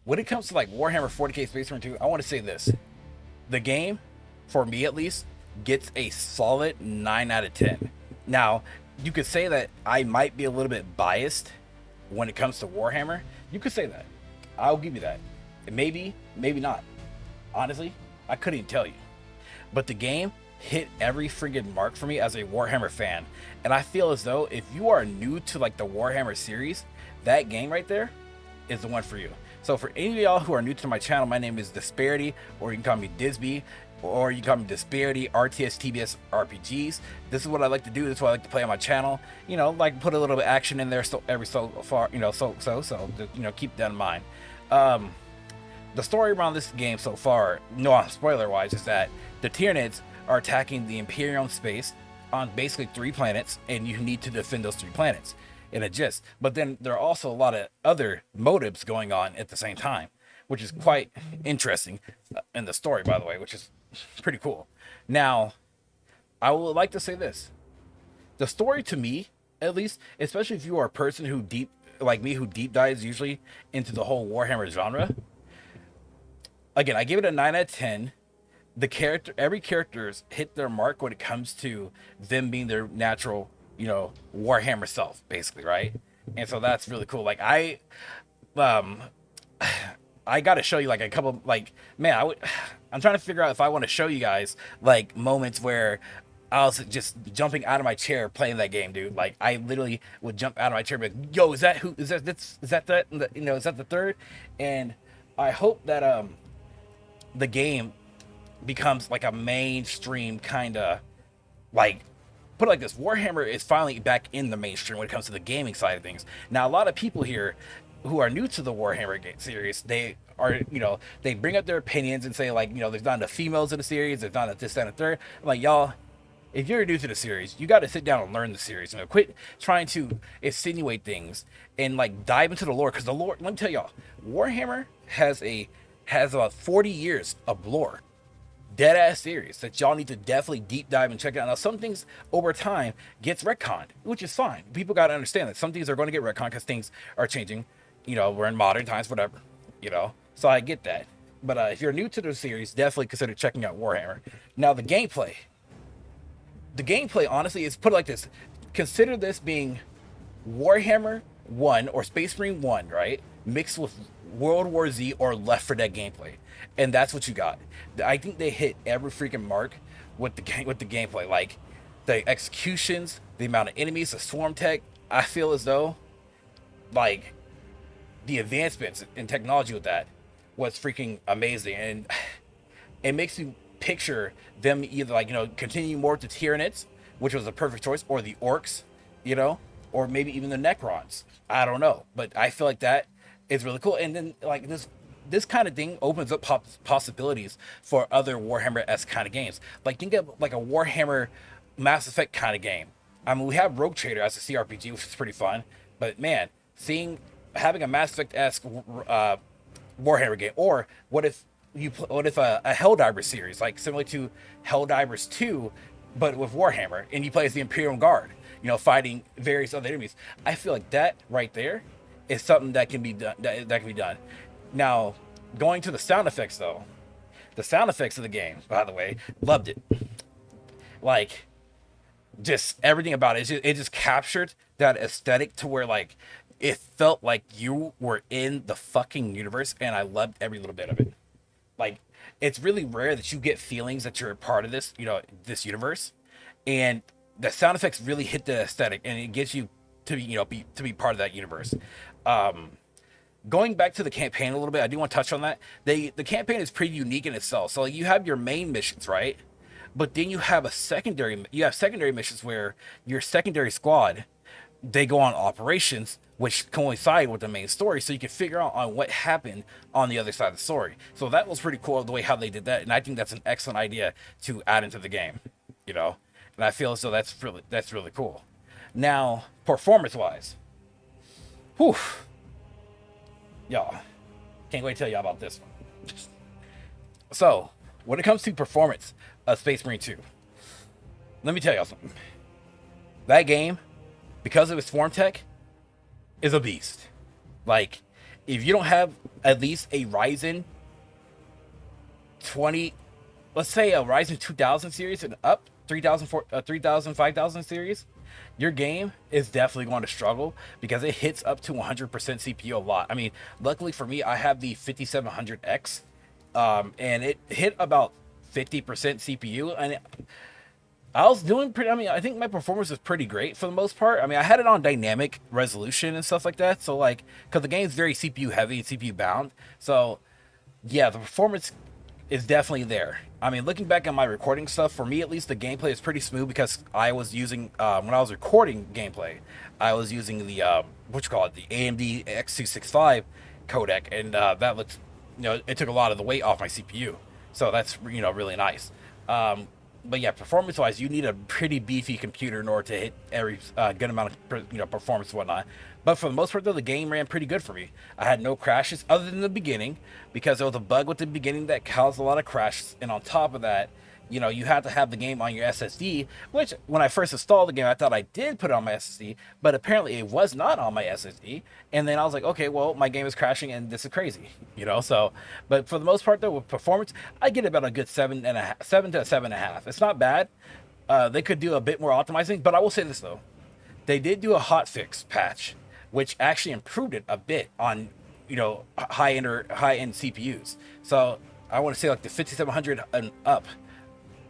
when it comes to like Warhammer 40k Space Marine 2, I want to say this: the game, for me at least, gets a solid 9 out of 10. Now, you could say that I might be a little bit biased when it comes to Warhammer. You could say that. I'll give you that. Maybe, maybe not. Honestly, I couldn't even tell you. But the game hit every friggin' mark for me as a Warhammer fan. And I feel as though if you are new to like the Warhammer series, that game right there is the one for you. So for any of y'all who are new to my channel, my name is DisBearity, or you can call me Disby, or you can call me DisBearity, RTS, TBS, RPGs. This is what I like to do. This is what I like to play on my channel. You know, like put a little bit of action in there so every so far, you know, so you know, keep that in mind. The story around this game so far, no spoiler wise, is that the Tyranids are attacking the Imperium space on basically 3 planets, and you need to defend those 3 planets in a gist. But then there are also a lot of other motives going on at the same time, which is quite interesting in the story, by the way, which is pretty cool. Now, I would like to say this: the story, to me at least, especially if you are a person who like me, who deep dives usually into the whole Warhammer genre, again, I give it a 9 out of 10. Every character's hit their mark when it comes to them being their natural, you know, Warhammer self, basically, right? And so that's really cool. Like um I got to show you like a couple, like, man, I'm trying to figure out if I want to show you guys like moments where I was just jumping out of my chair playing that game, dude. Like, I literally would jump out of my chair and be like, yo, is that who, is that, you know, is that the third? And I hope that the game becomes like a mainstream kind of, like, put it like this: Warhammer is finally back in the mainstream when it comes to the gaming side of things. Now, a lot of people here who are new to the Warhammer series, they are, you know, they bring up their opinions and say, like, you know, there's not enough females in the series, there's not enough this, that, and the third. I'm like, y'all, if you're new to the series, you got to sit down and learn the series. You know, quit trying to insinuate things and like dive into the lore, because the lore, let me tell y'all, Warhammer has about 40 years of lore, dead ass series that y'all need to definitely deep dive and check out. Now, some things over time gets retconned, which is fine. People got to understand that some things are going to get retconned because things are changing. You know, we're in modern times, whatever. You know, so I get that. But if you're new to the series, definitely consider checking out Warhammer. Now, the gameplay, honestly, is put like this: consider this being Warhammer 1 or Space Marine 1, right, mixed with World War Z or Left 4 Dead gameplay. And that's what you got. I think they hit every freaking mark with the gameplay. Like, the executions, the amount of enemies, the swarm tech. I feel as though, like, the advancements in technology with that was freaking amazing. And it makes me picture them either, like, you know, continue more to Tyranids, which was a perfect choice, or the Orcs, you know, or maybe even the Necrons. I don't know, but I feel like that is really cool. And then, like, this kind of thing opens up possibilities for other Warhammer-esque kind of games. Like, think of like a Warhammer Mass Effect kind of game. I mean, we have Rogue Trader as a CRPG, which is pretty fun. But man, having a Mass Effect-esque Warhammer game, or what if a Helldivers series, like similar to Helldivers 2, but with Warhammer, and you play as the Imperium Guard, you know, fighting various other enemies. I feel like that right there is something that can be done. That can be done. Now, going to the sound effects, though, the sound effects of the game, by the way, loved it. Like, just everything about it, it just captured that aesthetic to where, like, it felt like you were in the fucking universe, and I loved every little bit of it. Like, it's really rare that you get feelings that you're a part of this, you know, this universe, and the sound effects really hit the aesthetic, and it gets you to, you know, be part of that universe. Going back to the campaign a little bit, I do want to touch on that. The campaign is pretty unique in itself. So, like, you have your main missions, right? But then you have secondary missions where your secondary squad, they go on operations which coincide with the main story, so you can figure out on what happened on the other side of the story. So that was pretty cool, the way how they did that, and I think that's an excellent idea to add into the game, you know. And I feel as though that's really cool. Now, performance-wise, whew. Y'all, can't wait to tell y'all about this one. So, when it comes to performance of Space Marine 2, let me tell y'all something. That game, because of its form tech, is a beast. Like, if you don't have at least a Ryzen 20, let's say a Ryzen 2000 series and up, 3000, 3000, 5000 series, your game is definitely going to struggle because it hits up to 100% CPU a lot. I mean, luckily for me, I have the 5700X, and it hit about 50% CPU, and I was doing pretty. I mean, I think my performance was pretty great for the most part. I mean, I had it on dynamic resolution and stuff like that. So like, because the game's very CPU heavy, CPU bound. So yeah, the performance is definitely there. I mean, looking back at my recording stuff, for me at least, the gameplay is pretty smooth because I was using when I was recording gameplay, I was using the what you call it, the AMD X265 codec, and that looked, it took a lot of the weight off my CPU. So that's really nice. But yeah, performance-wise, you need a pretty beefy computer in order to hit every good amount of performance and whatnot. But for the most part, though, the game ran pretty good for me. I had no crashes other than the beginning, because there was a bug with the beginning that caused a lot of crashes. And on top of that, you had to have the game on your SSD, which when I first installed the game, I thought I did put it on my SSD, but apparently it was not on my SSD. And then I was like, okay, well, my game is crashing and this is crazy, so, but for the most part though, with performance, I get about a good 7.5, 7 to 7.5. It's not bad. They could do a bit more optimizing, but I will say this though. They did do a hotfix patch, which actually improved it a bit on, high-end CPUs. So I want to say like the 5700 and up,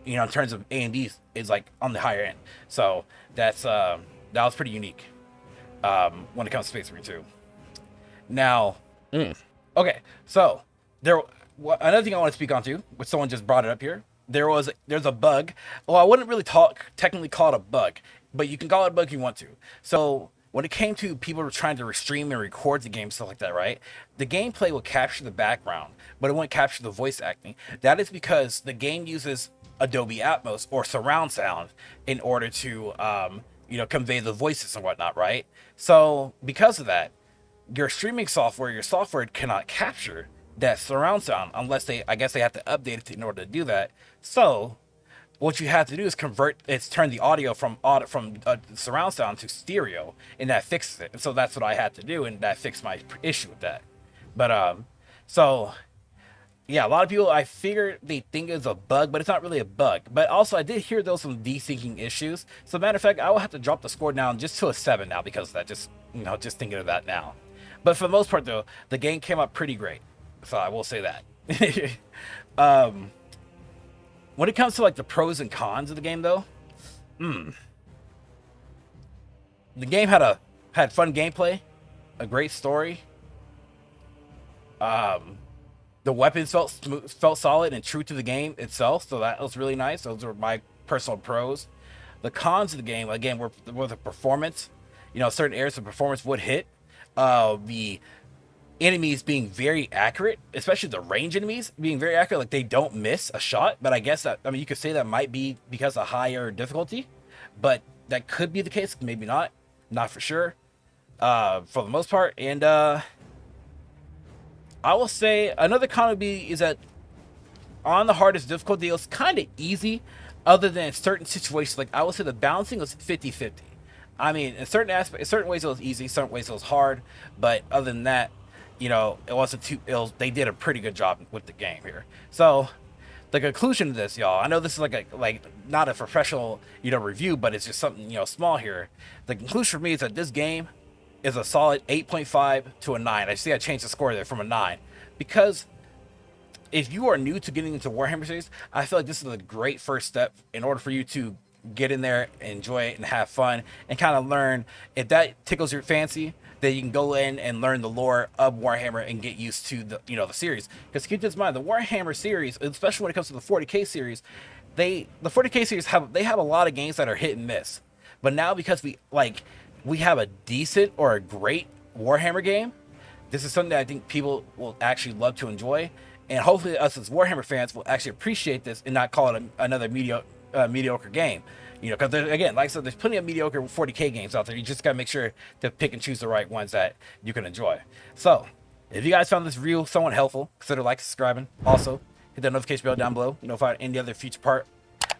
in terms of AMD is like on the higher end. So that was pretty unique when it comes to Space Marine 2. Now, okay, so another thing I want to speak on too, which someone just brought it up here. There's a bug. Well, I wouldn't really technically call it a bug, but you can call it a bug if you want to. So when it came to people trying to stream and record the game, stuff like that, right? The gameplay will capture the background, but it won't capture the voice acting. That is because the game uses Adobe Atmos or surround sound in order to convey the voices and whatnot, right? So because of that, your streaming software, your software cannot capture that surround sound unless they have to update it in order to do that. So what you have to do is turn the audio from surround sound to stereo, and that fixes it. And so that's what I had to do, and that fixed my issue with that. But so yeah, a lot of people, I figure they think it's a bug, but it's not really a bug. But also, I did hear those some desyncing issues. So, matter of fact, I will have to drop the score down just to a 7 now because of that. Just thinking of that now. But for the most part, though, the game came out pretty great. So I will say that. When it comes to like the pros and cons of the game, though, the game had fun gameplay, a great story. The weapons felt solid and true to the game itself, so that was really nice. Those were my personal pros. The cons of the game, again, were the performance. Certain areas of performance would hit. The enemies being very accurate, especially the range enemies being very accurate, like they don't miss a shot. But I guess you could say that might be because of higher difficulty, but that could be the case. Maybe not for sure. For the most part, and I will say another con would be is that on the hardest difficulty, it was kind of easy, other than in certain situations. Like I would say the balancing was 50-50. I mean, in certain ways it was easy, certain ways it was hard, but other than that, it wasn't too. They did a pretty good job with the game here. So the conclusion of this, y'all, I know this is like not a professional review, but it's just something small here. The conclusion for me is that this game is a solid 8.5 to a 9. I see I changed the score there from a 9. Because if you are new to getting into Warhammer series, I feel like this is a great first step in order for you to get in there, enjoy it, and have fun, and kind of learn. If that tickles your fancy, then you can go in and learn the lore of Warhammer and get used to the the series. Because keep this in mind, the Warhammer series, especially when it comes to the 40K series, the 40K series have a lot of games that are hit and miss. But now because we have a decent or a great Warhammer game, this is something that I think people will actually love to enjoy, and hopefully us as Warhammer fans will actually appreciate this and not call it another mediocre game. Because again, like I said, there's plenty of mediocre 40K games out there. You just gotta make sure to pick and choose the right ones that you can enjoy. So, if you guys found this review somewhat helpful, consider liking, subscribing. Also, hit that notification bell down below. Notify any other future part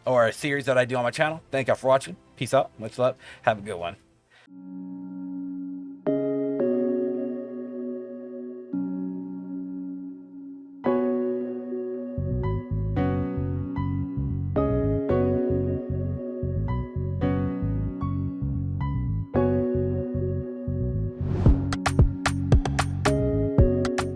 or series that I do on my channel. Thank y'all for watching. Peace out. Much love. Have a good one.